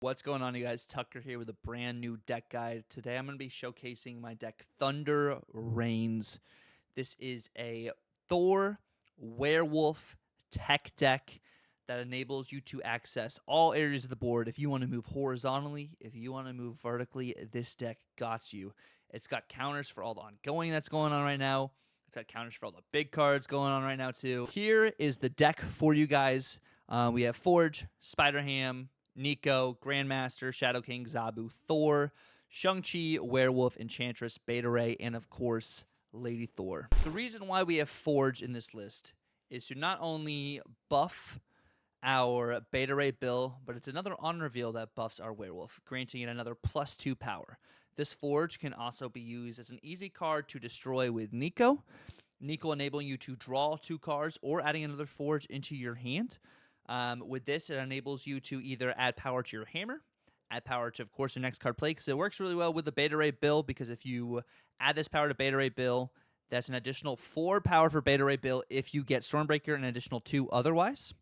What's going on, you guys? Tucker here with a brand new deck guide. Today I'm going to be showcasing my deck Thunder Reigns. This is a Thor Werewolf tech deck that enables you to access all areas of the board. If you want to move horizontally, if you want to move vertically, this deck got you. It's got counters for all the ongoing that's going on right now. It's got counters for all the big cards going on right now too. Here is the deck for you guys. We have Forge, Spider-Ham, Nico, Grandmaster, Shadow King, Zabu, Thor, Shang-Chi, Werewolf, Enchantress, Beta Ray, and of course, Lady Thor. The reason why we have Forge in this list is to not only buff our Beta Ray Bill, but it's another on reveal that buffs our Werewolf, granting it another +2 power. This Forge can also be used as an easy card to destroy with Nico. Nico enabling you to draw 2 cards or adding another Forge into your hand. With this, it enables you to either add power to your hammer, add power to, of course, your next card play, because it works really well with the Beta Ray Bill, because if you add this power to Beta Ray Bill, that's an additional 4 power for Beta Ray Bill if you get Stormbreaker, and an additional 2 otherwise.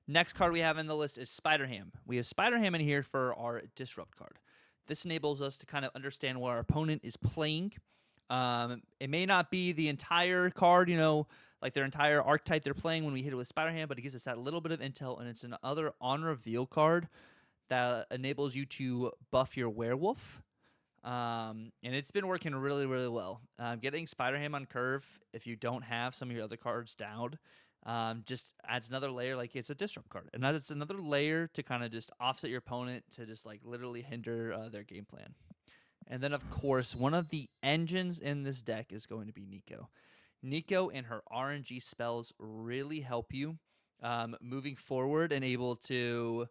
Next card we have in the list is Spider-Ham. We have Spider-Ham in here for our Disrupt card. This enables us to kind of understand what our opponent is playing. It may not be the entire card, like their entire archetype they're playing when we hit it with Spider-Ham, but it gives us that little bit of intel, and it's another on-reveal card that enables you to buff your Werewolf. And it's been working really, really well. Getting Spider-Ham on curve, if you don't have some of your other cards down, just adds another layer, like it's a Disrupt card. And it's another layer to kind of just offset your opponent to just like literally hinder their game plan. And then, of course, one of the engines in this deck is going to be Nico. Nico and her RNG spells really help you moving forward and able to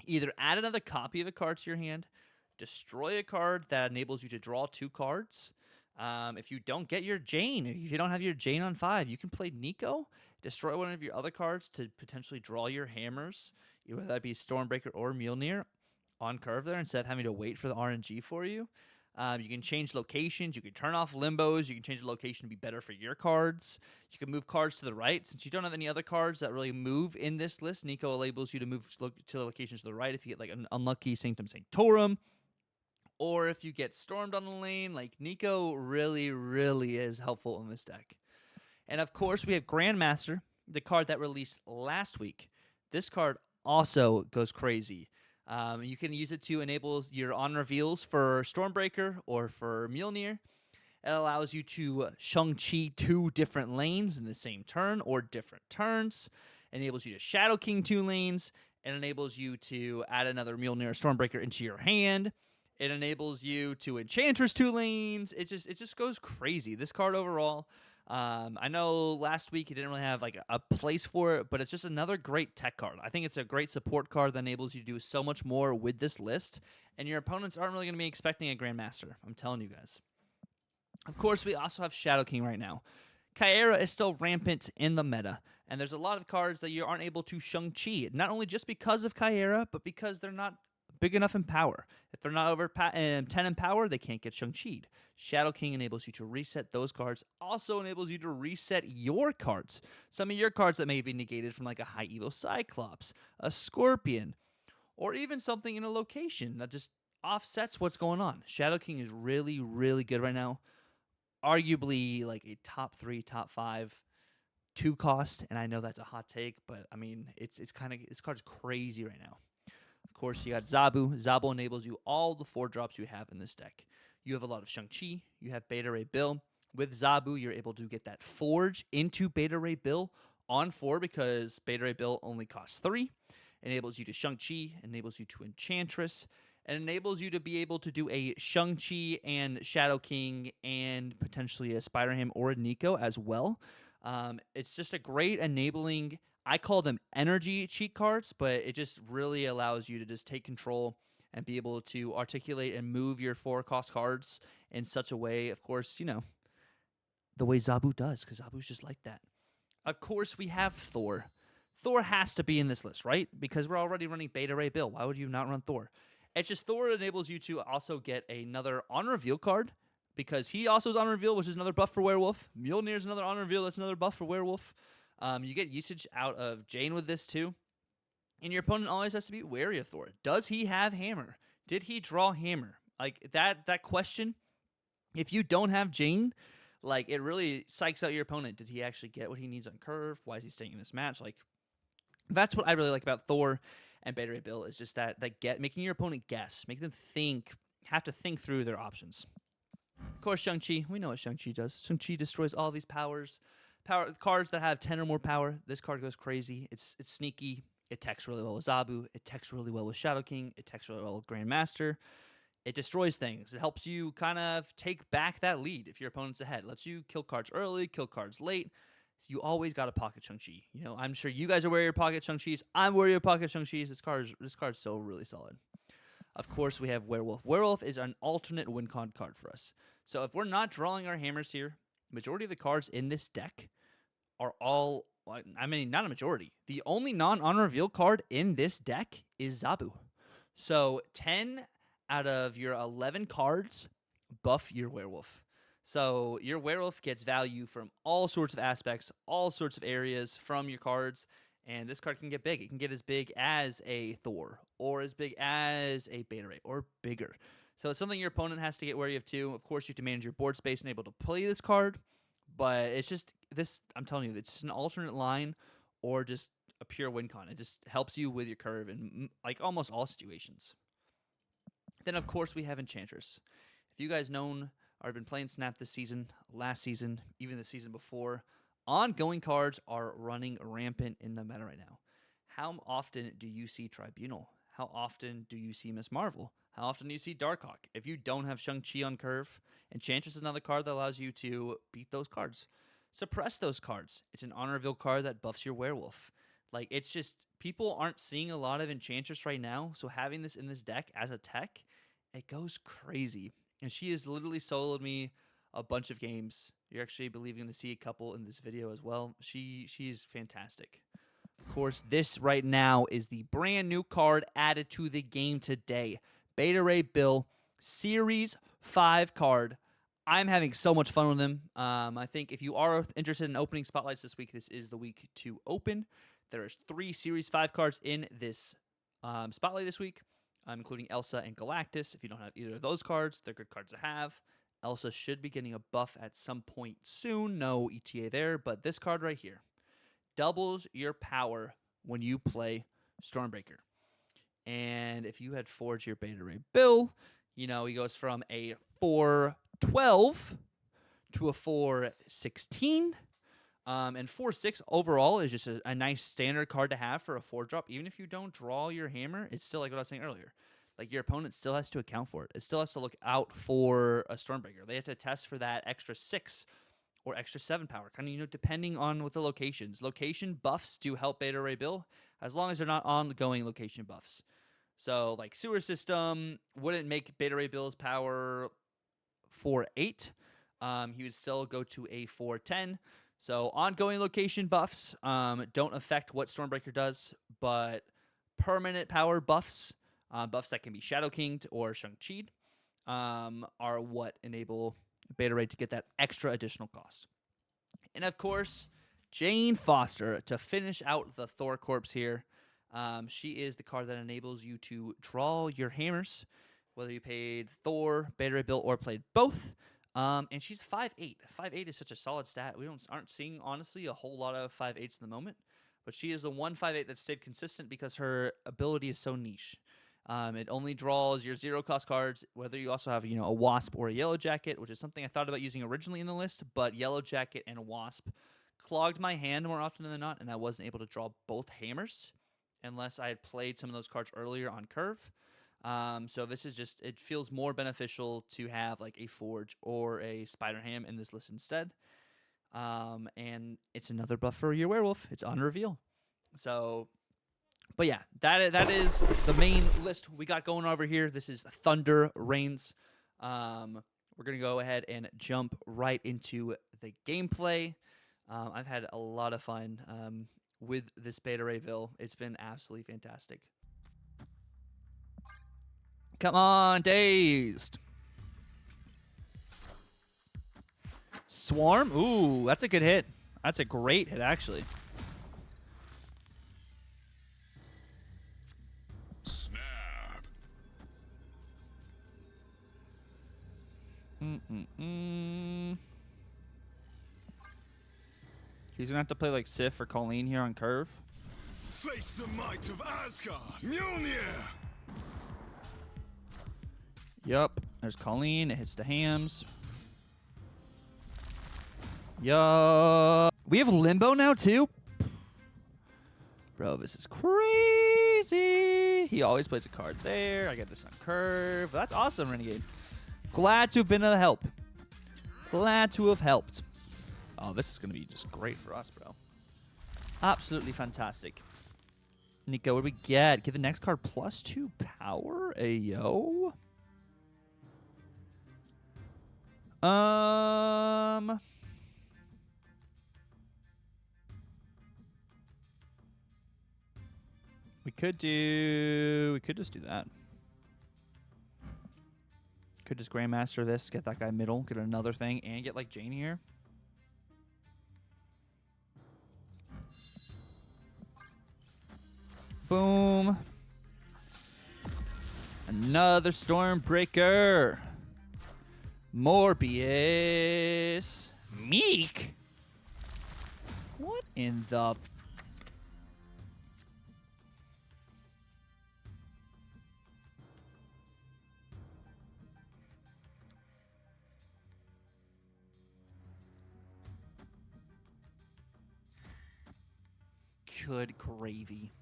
either add another copy of a card to your hand, destroy a card that enables you to draw 2 cards. If you don't get your Jane, if you don't have your Jane on 5, you can play Nico, destroy one of your other cards to potentially draw your hammers, whether that be Stormbreaker or Mjolnir, on curve there instead of having to wait for the RNG for you. You can change locations. You can turn off limbos. You can change the location to be better for your cards. You can move cards to the right. Since you don't have any other cards that really move in this list, Nico enables you to move to the locations to the right if you get like an unlucky Sanctum Sanctorum. Or if you get stormed on the lane, like Nico really, really is helpful in this deck. And of course, we have Grandmaster, the card that released last week. This card also goes crazy. You can use it to enable your on reveals for Stormbreaker or for Mjolnir. It allows you to Shang-Chi 2 different lanes in the same turn or different turns. It enables you to Shadow King 2 lanes. It enables you to add another Mjolnir or Stormbreaker into your hand. It enables you to Enchantress 2 lanes. It just goes crazy. This card overall, I know last week you didn't really have like a place for it, but it's just another great tech card. I think it's a great support card that enables you to do so much more with this list, and your opponents aren't really going to be expecting a Grandmaster. I'm telling you guys. Of course, we also have Shadow King right now. Kyera is still rampant in the meta, and there's a lot of cards that you aren't able to Shang-Chi, not only just because of Kyera, but because they're not big enough in power. If they're not over 10 in power, they can't get Shang-Chi'd. Shadow King enables you to reset those cards, also enables you to reset your cards. Some of your cards that may be negated from like a High Evo Cyclops, a Scorpion, or even something in a location that just offsets what's going on. Shadow King is really, really good right now. Arguably like a top 3, top 5 2 cost, and I know that's a hot take, but I mean, this card's crazy right now. Of course, you got Zabu. Zabu enables you all the 4 drops you have in this deck. You have a lot of Shang-Chi. You have Beta Ray Bill. With Zabu, you're able to get that Forge into Beta Ray Bill on 4 because Beta Ray Bill only costs 3. Enables you to Shang-Chi. Enables you to Enchantress. And enables you to be able to do a Shang-Chi and Shadow King and potentially a Spider-Ham or a Nico as well. It's just a great enabling. I call them energy cheat cards, but it just really allows you to just take control and be able to articulate and move your 4-cost cards in such a way, of course, the way Zabu does, because Zabu's just like that. Of course, we have Thor. Thor has to be in this list, right? Because we're already running Beta Ray Bill. Why would you not run Thor? It's just Thor enables you to also get another on-reveal card, because he also is on-reveal, which is another buff for Werewolf. Mjolnir is another on-reveal, that's another buff for Werewolf. You get usage out of Jane with this too. And your opponent always has to be wary of Thor. Does he have hammer? Did he draw hammer? Like that question, if you don't have Jane, like it really psychs out your opponent. Did he actually get what he needs on curve? Why is he staying in this match? Like that's what I really like about Thor and Beta Ray Bill is just that making your opponent guess, make them have to think through their options. Of course, Shang-Chi, we know what Shang-Chi does. Shang-Chi destroys all these cards that have 10 or more power. This card goes crazy. It's sneaky. It techs really well with Zabu. It techs really well with Shadow King. It techs really well with Grandmaster. It destroys things. It helps you kind of take back that lead if your opponent's ahead. It lets you kill cards early, kill cards late. So you always got to pocket Shang-Chi. You know, I'm sure you guys are wary of pocket Shang-Chi's. I'm wary of pocket Shang-Chi's. This card's so really solid. Of course, we have Werewolf. Werewolf is an alternate win con card for us. So if we're not drawing our hammers here, majority of the cards in this deck are all, I mean, not a majority. The only non-honor reveal card in this deck is Zabu. So 10 out of your 11 cards buff your Werewolf. So your Werewolf gets value from all sorts of aspects, all sorts of areas from your cards, and this card can get big. It can get as big as a Thor, or as big as a Beta Ray, or bigger. So it's something your opponent has to get wary of too. Of course, you have to manage your board space and able to play this card, but it's just this. I'm telling you, it's just an alternate line, or just a pure win con. It just helps you with your curve in like almost all situations. Then of course we have Enchantress. If you guys known or have been playing Snap this season, last season, even the season before, ongoing cards are running rampant in the meta right now. How often do you see Tribunal? How often do you see Miss Marvel? How often do you see Darkhawk? If you don't have Shang-Chi on curve, Enchantress is another card that allows you to beat those cards. Suppress those cards. It's an honor reveal card that buffs your Werewolf. Like, it's just, people aren't seeing a lot of Enchantress right now, so having this in this deck as a tech, it goes crazy. And she has literally soloed me a bunch of games. You're actually believing to see a couple in this video as well. She's fantastic. Of course, this right now is the brand new card added to the game today. Beta Ray Bill, Series 5 card. I'm having so much fun with him. I think if you are interested in opening spotlights this week, this is the week to open. There's 3 Series 5 cards in this spotlight this week, including Elsa and Galactus. If you don't have either of those cards, they're good cards to have. Elsa should be getting a buff at some point soon. No ETA there, but this card right here doubles your power when you play Stormbreaker. And if you had forged your Beta Ray Bill, you know, he goes from a 4/12 to a 4/16. And 4/6 overall is just a nice standard card to have for a 4-drop. Even if you don't draw your hammer, it's still like what I was saying earlier. Like, your opponent still has to account for it. It still has to look out for a Stormbreaker. They have to test for that extra 6 or extra 7 power, kind of, you know, depending on what the locations. Location buffs do help Beta Ray Bill, as long as they're not ongoing location buffs. So, like, Sewer System wouldn't make Beta Ray Bill's power 4/8. He would still go to a 4/10. So, ongoing location buffs don't affect what Stormbreaker does, but permanent power buffs, buffs that can be Shadow Kinged or Shang-Chi'd, are what enable Beta Ray to get that extra additional cost. And of course, Jane Foster to finish out the Thor corpse here. She is the card that enables you to draw your hammers, whether you paid Thor, Beta Ray Bill, or played both. And she's 5/8. 5/8 is such a solid stat. We aren't seeing, honestly, a whole lot of 5/8s in the moment. But she is the one 5/8 that stayed consistent because her ability is so niche. It only draws your 0-cost cards, whether you also have, you know, a Wasp or a Yellow Jacket, which is something I thought about using originally in the list, but Yellow Jacket and Wasp clogged my hand more often than not, and I wasn't able to draw both hammers unless I had played some of those cards earlier on curve. So this is just, it feels more beneficial to have like a Forge or a Spider-Ham in this list instead. And it's another buff for your Werewolf. It's on reveal. So, but yeah, that is the main list we got going over here. This is Thunder Reigns. We're going to go ahead and jump right into the gameplay. I've had a lot of fun with this Beta Ray Bill. It's been absolutely fantastic. Come on, Dazed. Swarm? Ooh, that's a good hit. That's a great hit, actually. He's gonna have to play like Sif or Colleen here on curve. Face the might of Asgard, Mjolnir! Yup, there's Colleen. It hits the hams. Yup. We have Limbo now too? Bro, this is crazy. He always plays a card there. I get this on curve. That's awesome, Renegade. Glad to have been a help. Glad to have helped. Oh, this is going to be just great for us, bro. Absolutely fantastic. Nico, what do we get? Get the next card +2 power? Ayo. We could just do that. Could just Grandmaster this, get that guy middle, get another thing, and get like Jane here. Boom. Another Stormbreaker. Morbius. Meek? What in the... Good gravy.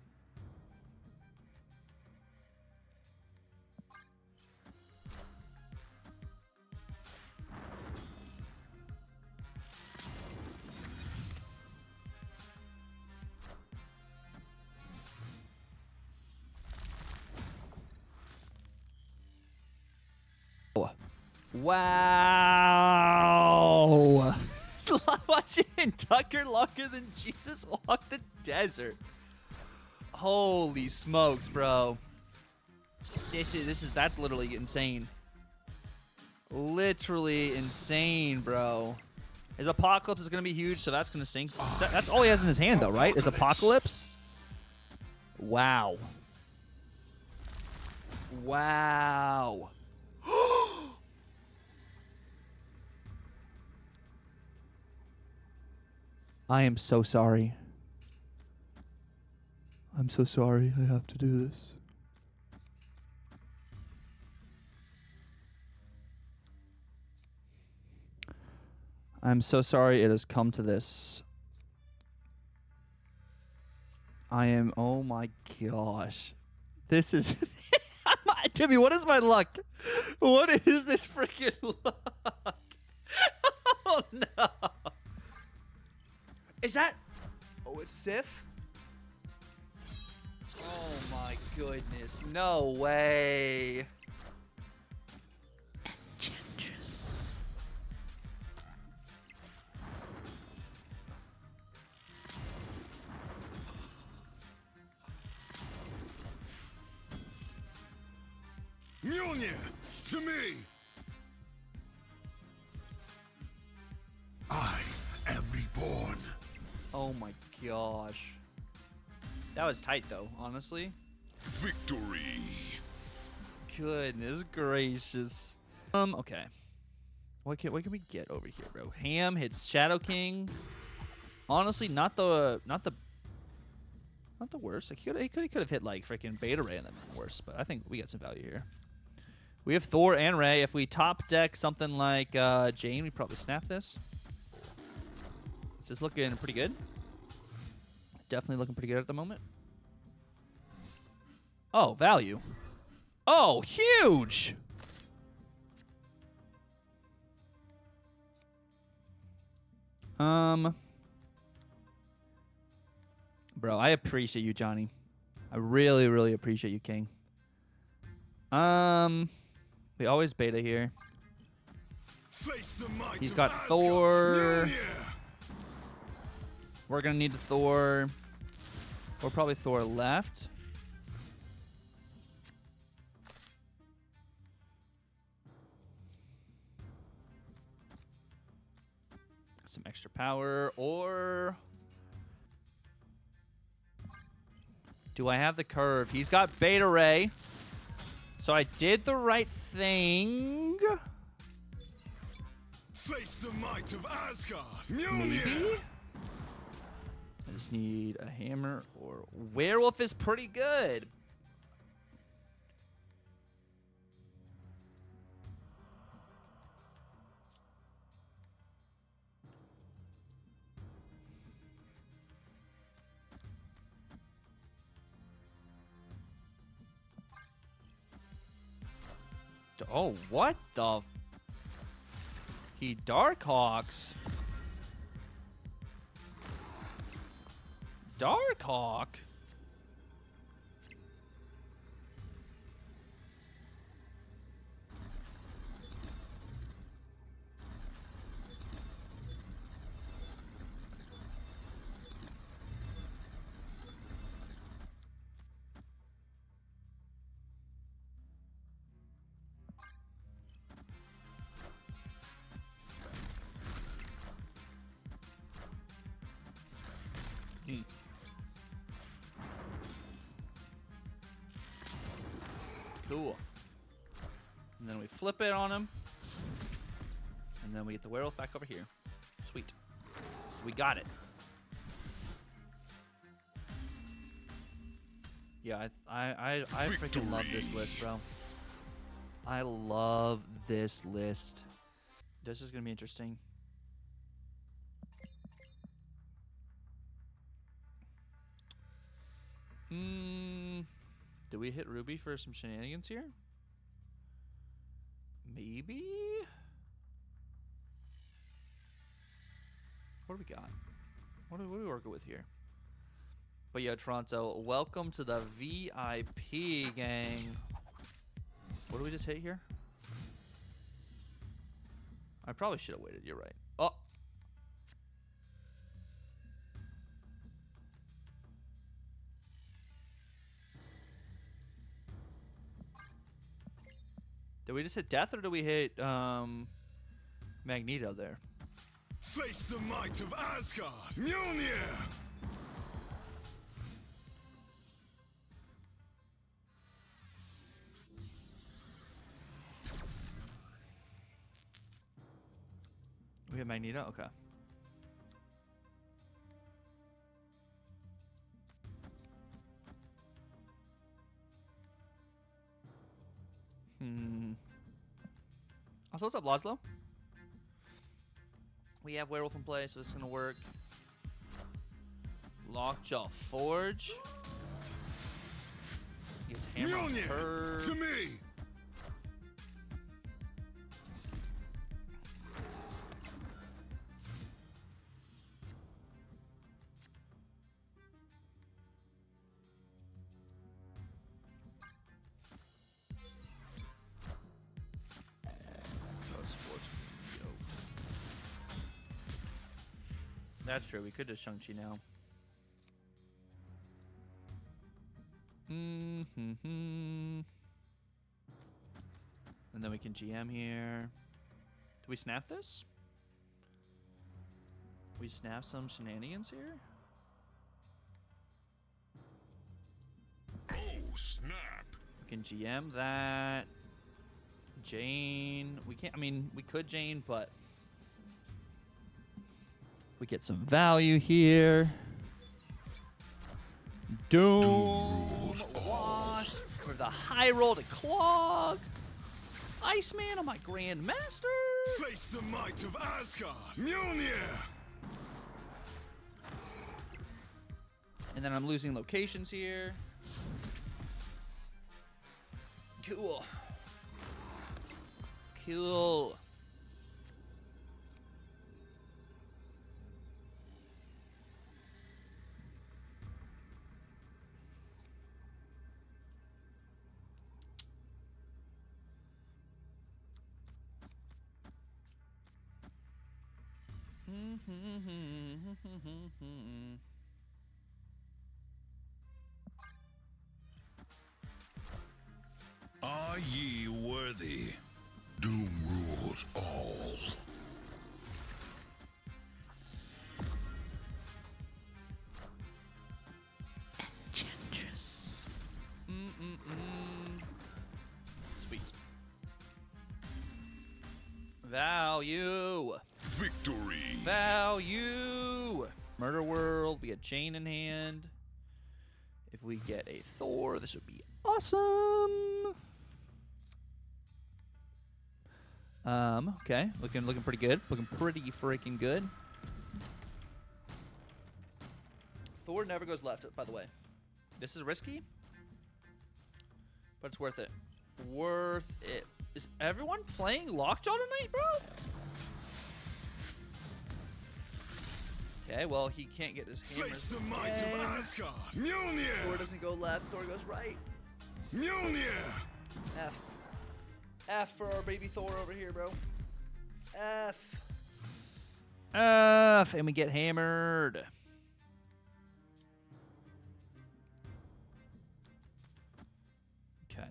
Wow. Watching Tucker longer than Jesus walked the desert. Holy smokes, bro. That's literally insane. Literally insane, bro. His Apocalypse is going to be huge, so that's going to sink. That's all he has in his hand, though, right? Is Apocalypse? Wow. Wow. I am so sorry. I'm so sorry I have to do this. I'm so sorry it has come to this. I am, oh my gosh. This is, Timmy, what is my luck? What is this freaking luck? Oh no. Is that, oh, it's Sif? Oh my goodness, no way. Enchantress. Mjolnir, to me! I am reborn. Oh my gosh. That was tight though, honestly. Victory. Goodness gracious. Okay. What can we get over here, bro? Ham hits Shadow King. Honestly, not the worst. Like, he could have hit like freaking Beta Ray and then worse, but I think we got some value here. We have Thor and Ray. If we top deck something like Jane, we probably snap this. This is looking pretty good. Definitely looking pretty good at the moment. Oh, value. Oh, huge! Bro, I appreciate you, Johnny. I really, really appreciate you, King. We always beta here. He's got Thor. We're gonna need Thor. Or probably Thor left. Some extra power, or do I have the curve? He's got Beta Ray. So I did the right thing. Face the might of Asgard. Maybe? Mjolnir. I just need a hammer or werewolf is pretty good. Oh, what the? He Darkhawks. Darkhawk? Hmm. Cool. And then we flip it on him. And then we get the werewolf back over here. Sweet. So we got it. Yeah, I freaking love this list, bro. I love this list. This is gonna be interesting. Do we hit Ruby for some shenanigans here? Maybe? What do we got? What are we working with here? But yeah, Toronto, welcome to the VIP gang. What do we just hit here? I probably should have waited. You're right. Oh. Did we just hit death or did we hit Magneto there? Face the might of Asgard. Mjolnir. We hit Magneto? Okay. Also, what's up, Laszlo? We have Werewolf in play, so this is going to work. Lockjaw Forge. He has Hammer on Mjolnir. her. To me. That's true. We could just Shang-Chi now. And then we can GM here. Do we snap this? We snap some shenanigans here? Oh, snap. We can GM that. Jane. We can't. I mean, we could Jane, but we get some value here. Doom Wasp for the high roll to clog. Iceman on my Grandmaster. Face the might of Asgard. Mjolnir. And then I'm losing locations here. Cool. Cool. Are ye worthy? Doom rules all. Enchantress. Sweet. Value. Victory. Value. Murder World. We get Chain in hand. If we get a Thor, this would be awesome. Okay. Looking pretty good. Looking pretty freaking good. Thor never goes left, by the way. This is risky, but it's worth it. Worth it. Is everyone playing Lockjaw tonight, bro? Okay, well, he can't get his hammers. Face the might again. of Asgard. Mjolnir. Thor doesn't go left, Thor goes right. Mjolnir. F. F for our baby Thor over here, bro. F. F. And we get hammered. Okay.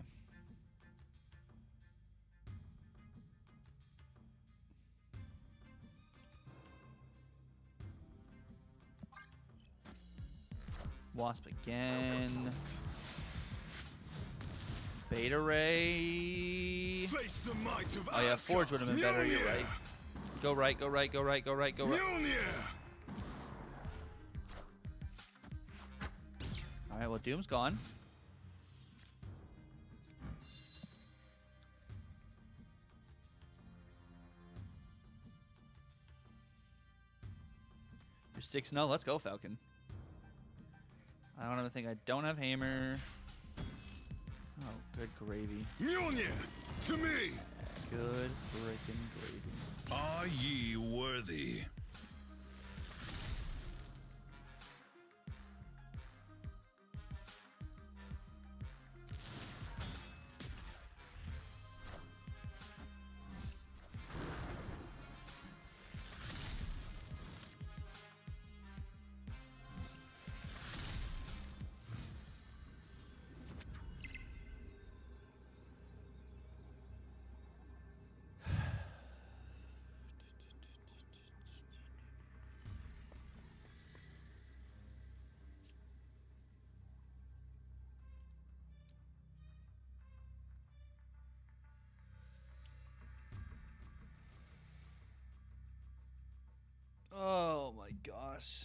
Wasp again. Beta Ray. Face the might of Oh yeah, Asgard. Forge would have been better. You're Mjolnir. right. Go right, go right, go right, go right, go right. Mjolnir. All right, well, Doom's gone. You're 6-0. Let's go, Falcon. I don't ever think I don't have hammer. Oh, good gravy. Mjolnir. To me. Good freaking gravy. Are ye worthy? Oh my gosh.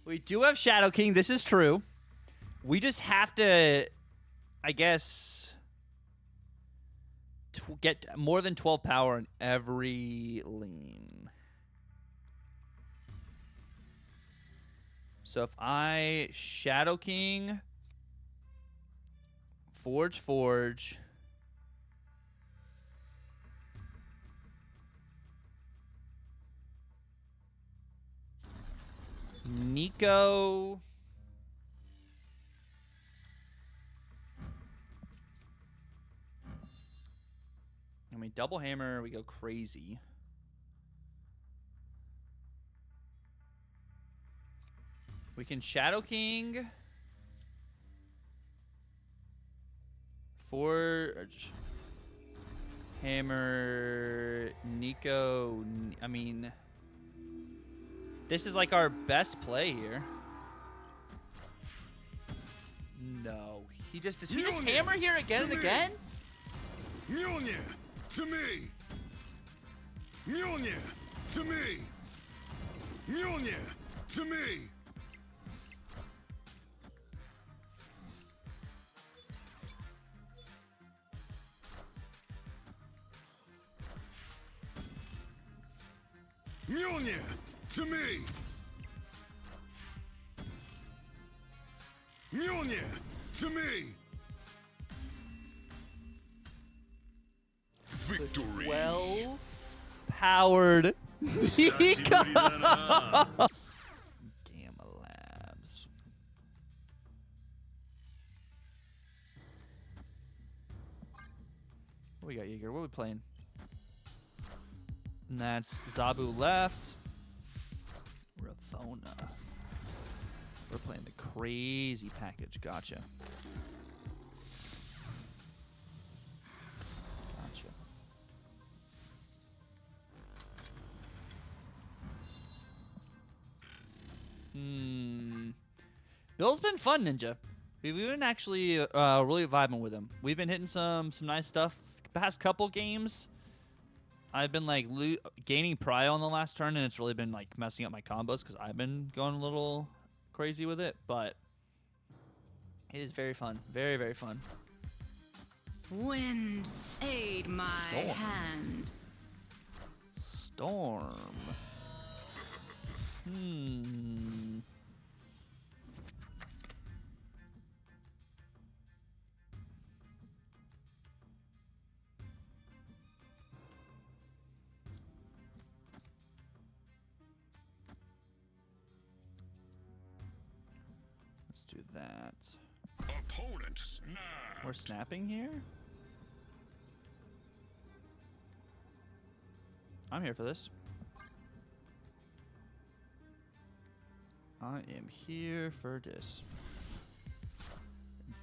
We do have Shadow King. This is true. We just have to, I guess, get more than 12 power in every lane. So if I Shadow King, Forge, Nico. I mean, double hammer, we go crazy. We can Shadow King. Forge. Hammer. Nico. I mean, this is like our best play here. No. Does he just hammer here again and again? Mjolnir. To me. Mjolnir. To me. Mjolnir. To me. Mjolnir. To me. Mjolnir. To me. Victory. Well powered. Gamma Labs. What we got, Jaeger? What are we playing? And that's Zabu left. Ravona. We're playing the crazy package. Gotcha. Gotcha. Bill's been fun, Ninja. We've been actually really vibing with him. We've been hitting some nice stuff past couple games, I've been like gaining prio on the last turn, and it's really been like messing up my combos because I've been going a little crazy with it. But it is very fun, very very fun. Wind, aid my Storm. hand. Storm. Let's do that. Opponent snap. We're snapping here? I'm here for this. I am here for this.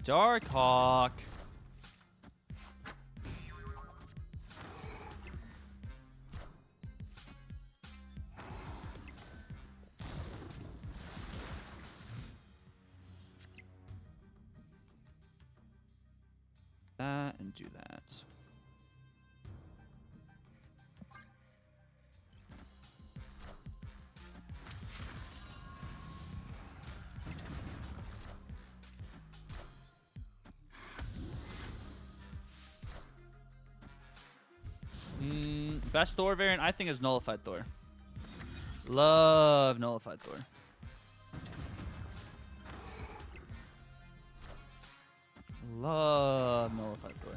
Darkhawk. That and do that. Best Thor variant, I think, is Nullified Thor. Love Nullified Thor. Love Nullified Thor.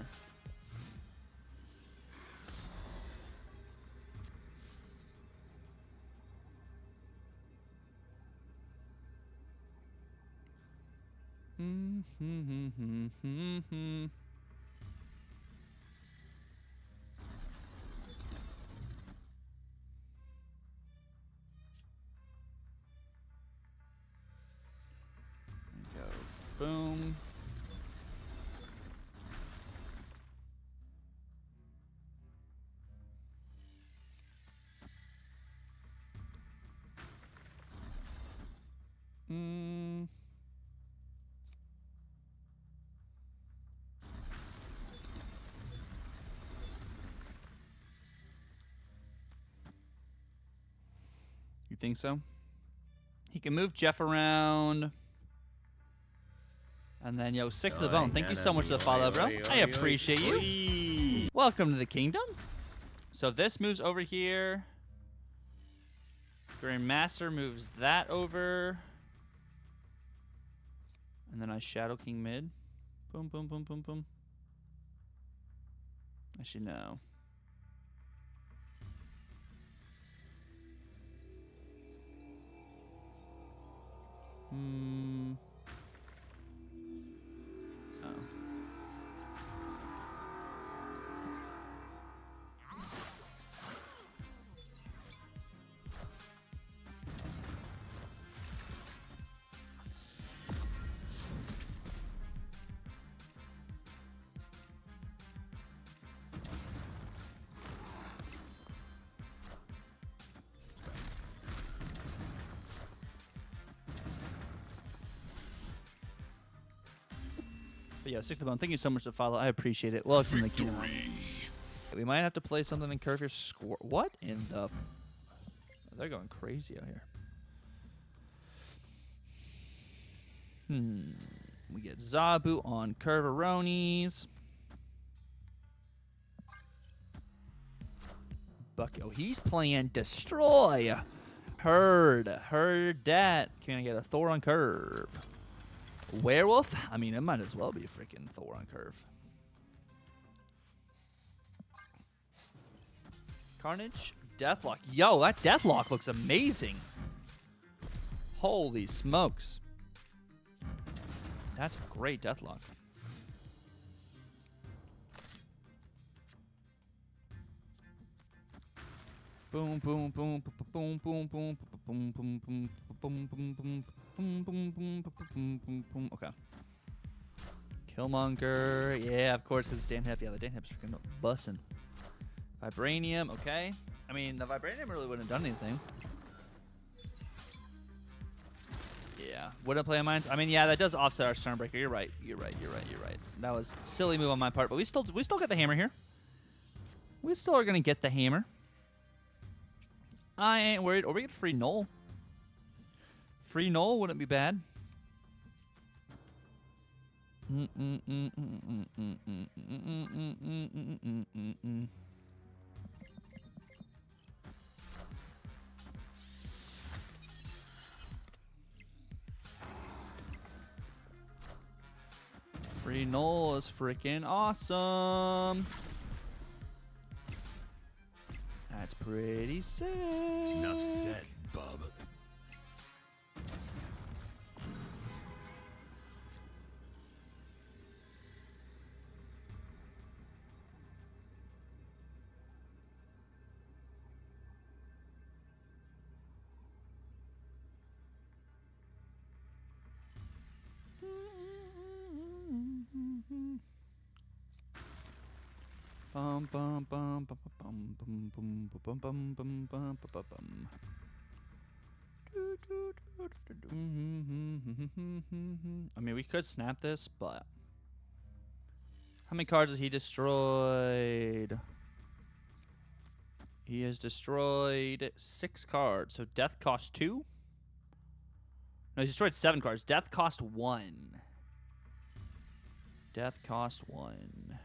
Go. Boom. You think so? He can move Jeff around. And then, yo, sick to the bone. Thank you so much for the follow, bro. I appreciate you. Welcome to the kingdom. So this moves over here. Grandmaster moves that over. And then I Shadow King mid. Boom, boom, boom, boom, boom. Actually, no. Oh. But yeah, Sick to the Bone, thank you so much to follow. I appreciate it. Welcome to the kingdom. We might have to play something in curve here. Score. What in the? They're going crazy out here. We get Zabu on Curveronis. Oh, he's playing Destroy. Heard that. Can I get a Thor on curve? Werewolf? I mean, it might as well be a freaking Thor on curve. Carnage, Deathlock. Yo, that Deathlock looks amazing. Holy smokes. That's a great Deathlock. Boom, boom, boom, boom, boom, boom, boom, boom, boom, boom, boom, boom, boom, boom, boom, boom, boom. Okay. Killmonger. Yeah, of course, because it's Dan Hip. Yeah, the Dan Hip's freaking bussin'. Vibranium. Okay. I mean, the Vibranium really wouldn't have done anything. Yeah. Wouldn't play on mines. I mean, yeah, that does offset our Stormbreaker. You're right. You're right. You're right. You're right. That was a silly move on my part, but we still get the hammer here. We still are going to get the hammer. I ain't worried. Or we get a free null. Free null wouldn't be bad. Free null is freaking awesome. That's pretty sick. Enough said, bub. Bum bum bum bum bum bum bum bum bum bum bum bum bum. I mean, we could snap this, but how many cards has he destroyed? He has destroyed 6 cards. So death cost 2. No, he destroyed 7 cards. Death cost 1. Death cost 1.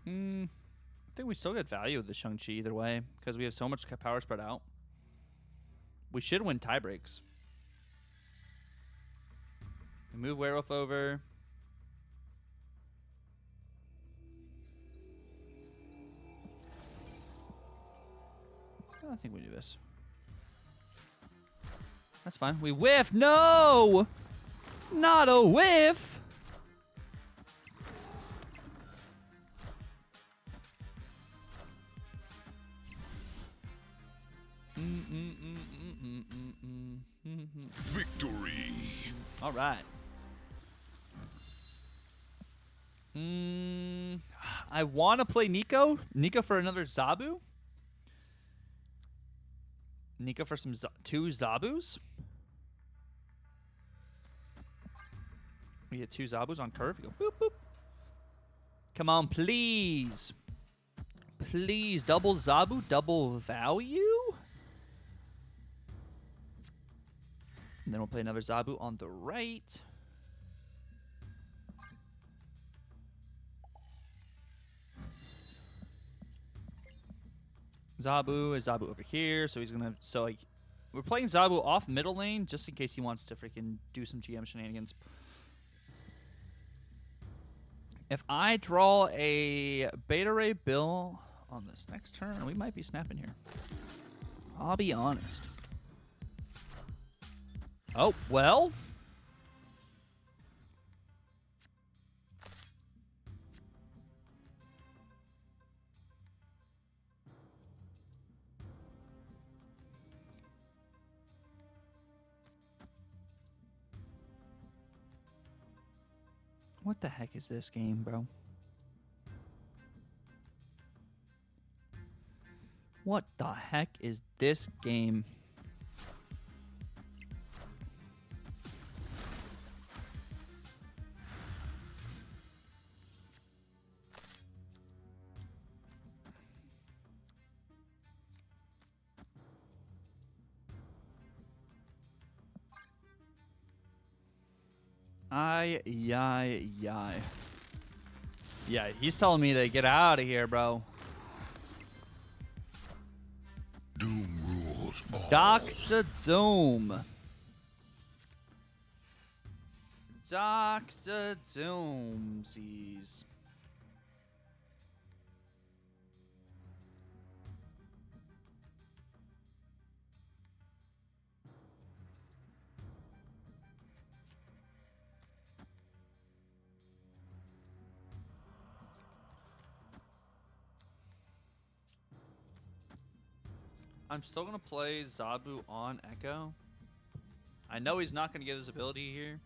I think we still get value with the Shang-Chi either way because we have so much power spread out. We should win tie breaks. We move Werewolf over. I think we do this. That's fine. We whiff. No! Not a whiff! Victory. All right. I want to play Nico. Nico for another Zabu. Nico for some 2 Zabus. We get 2 Zabus on curve. We go boop, boop. Come on, please. Please. Double Zabu, double value. And then we'll play another Zabu on the right. Zabu is Zabu over here, so he's gonna. So like, we're playing Zabu off middle lane just in case he wants to freaking do some GM shenanigans. If I draw a Beta Ray Bill on this next turn, we might be snapping here. I'll be honest. Oh, well. What the heck is this game, bro? What the heck is this game? Yai. Yeah, he's telling me to get out of here, bro. Doom rules all. Dr. Doom. Dr. Doomsies. I'm still going to play Zabu on Echo. I know he's not going to get his ability here.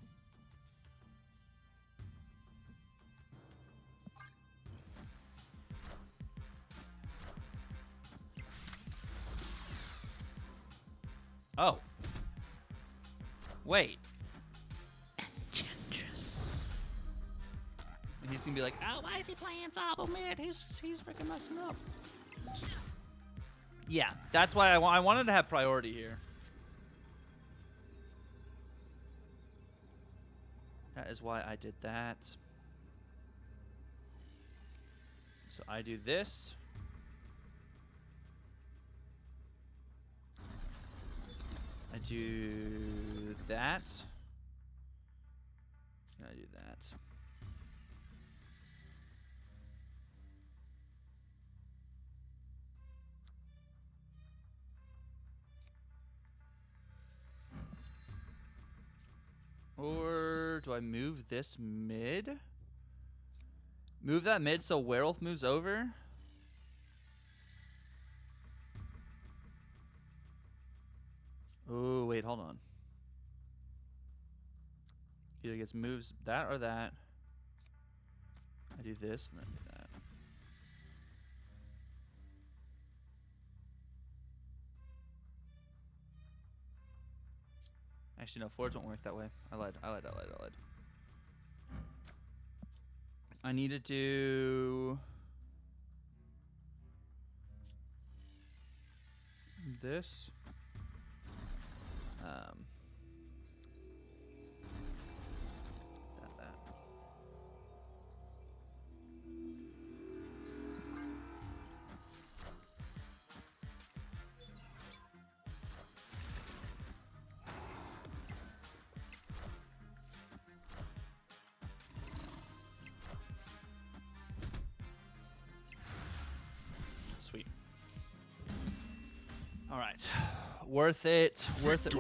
Oh. Wait. Enchantress. And he's gonna be like, oh, why is he playing Zabo mid? He's freaking messing up. Yeah, that's why I wanted to have priority here. That is why I did that. So I do this. I do that. And I do that. Or do I move this mid? Move that mid so Werewolf moves over? Oh, wait, hold on. Either gets moves that or that. I do this and then do that. Actually, no, floors won't work that way. I lied. I need to do this. That. Sweet. All right. Worth it. Worth it.